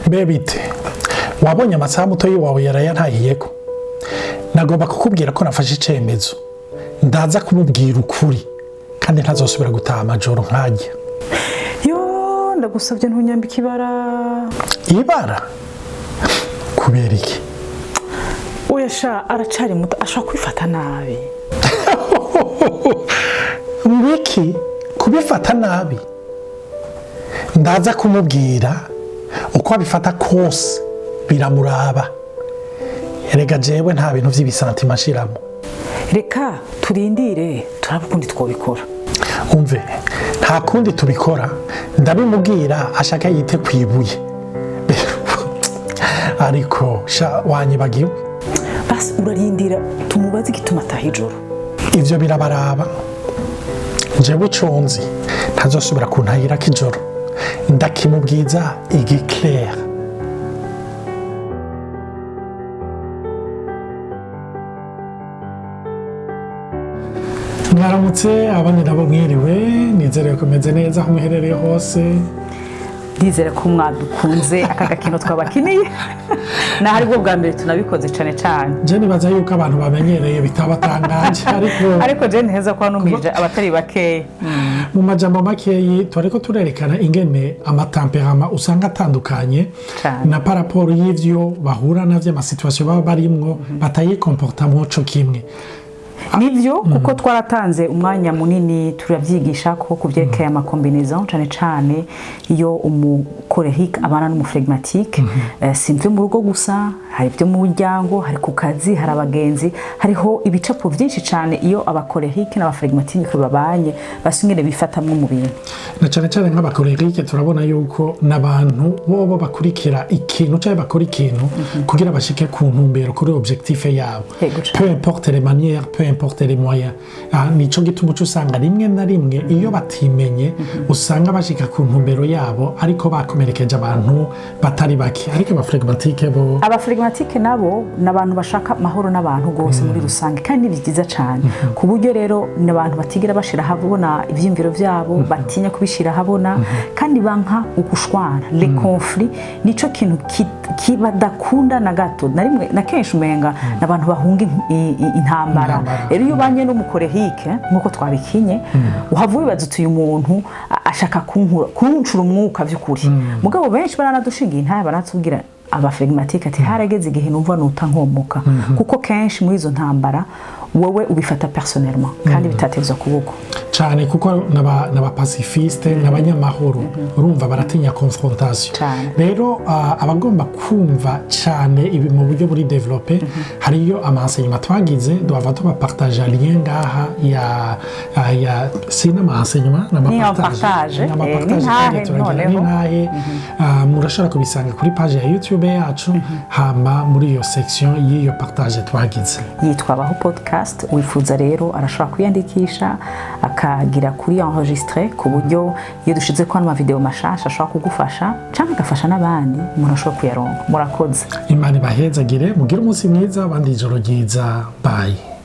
bebite wabonye amasaha muto yiwawe yarayantahiyeko nagomba kukubwira ko nafashe icyemezo ndaza kumubwira ukuri kandi ntazosubira gutaha amajoro nkajya. Yo ndagusabye ntunyambike ibara kubera iki? Oya sha aracari muto ashaka kwifata nabi. Ngiki kubifata nabi ndaza kumubwira uko abifata kose biramuraba. Erega jewe nta bintu vy'ibisantima nshiramo. Reka turindire turabukundi twobikora. Umve nta kundi tubikora ndabimubwira ashaka yite kwibuye. Ariko sha wanyibagiwe. Basi urarindira tumubaze igituma atahijoro. Ivyo birabaraba. Jewe uconzi ntazosubira kuntahira kijoro ndakimubwiza igiclair. Mwaramutse abandi nabo mwiriwe nizere ko meze neza aho muherereye hose. Ndizere ko mwadukunze aka gakino twabakiniye nahari bwo bwa mbere tunabikoze cyane. Je nibaza yuko abantu bamenyereye bitabatangaje ariko je ntiheza ko numije abatari bakeye. Mu majambo makeyi twariko turerekana ingene amatemperama usanga atandukanye na paraporo y'ivyo bahura navyo amasituasiyo baba barimwo bataye comportement co kimwe. Nivyo kuko twaratanze umwanya munini turabyigisha ko kuvyerekeye ama combinaison cyane iyo umukorehike abana n'umuflegmatique simve mu rugo gusa hari byo mu muryango hari ku kazi hari abagenzi hariho ibicapo byinshi cyane iyo abakorehike n'abaflegmatique babanye basungene bifatamwe mu bintu na cyane nk'abakorehike turabona yuko nabantu bobo bakurikira ikintu cyangwa bakora ikintu kugira bashike ku ntumbero kuri objectif yabo peu importe les manières peu importe les moyens. Nico gituma usanga rimwe na rimwe iyo batimenye usanga bashika ku ntumbero yabo ariko bakomerekeje abantu batari baki. Ariko abaflegmatique nabo nabantu bashaka mahoro n'abantu gose muri rusange kandi bigiza cyane ku buryo rero nabantu batigira bashira habona ivyimviro vyabo batinya kubishira habona kandi banka ukushwana les conflits nico kintu kibadakunda na gato na rimwe na kenshi umenga nabantu bahunga intambara. Rero iyo banye n'umukorehike nkuko twabikinye uhavuye bazutuye umuntu ashaka kuncura umwuka vy'ukuri mugabo benshi baranadushingiye ntaye baratubwira abaflegmatique ati harageze igihe numva nutankomoka kuko kenshi muri izo ntambara wowe ubifata personnellement kandi bitateza kuboko cyane kuko naba pacifiste n'abanyamahoro urumva baratinya confrontation. Rero abagomba kumva cyane ibi mu buryo buri développer hariyo amaenseignement twagize doit tuba partager lien ngaha ya cinéma enseignement n'amapartage n'intahe murashobora kubisanga kuri page ya YouTube yacu hama muri iyo section y'iyo partage twagize yitwa Baho podcast. Wifuza rero arashobora kwiyandikisha akagira kuri enregistrer ku buryo iyo dushize ko ama video mashasha ashobora kugufasha cyangwa agafasha n'abandi murashobora kuyaronka. Murakoze. Imana ibahezagire mugire umunsi mwiza abandi ijoro ryiza. Bye.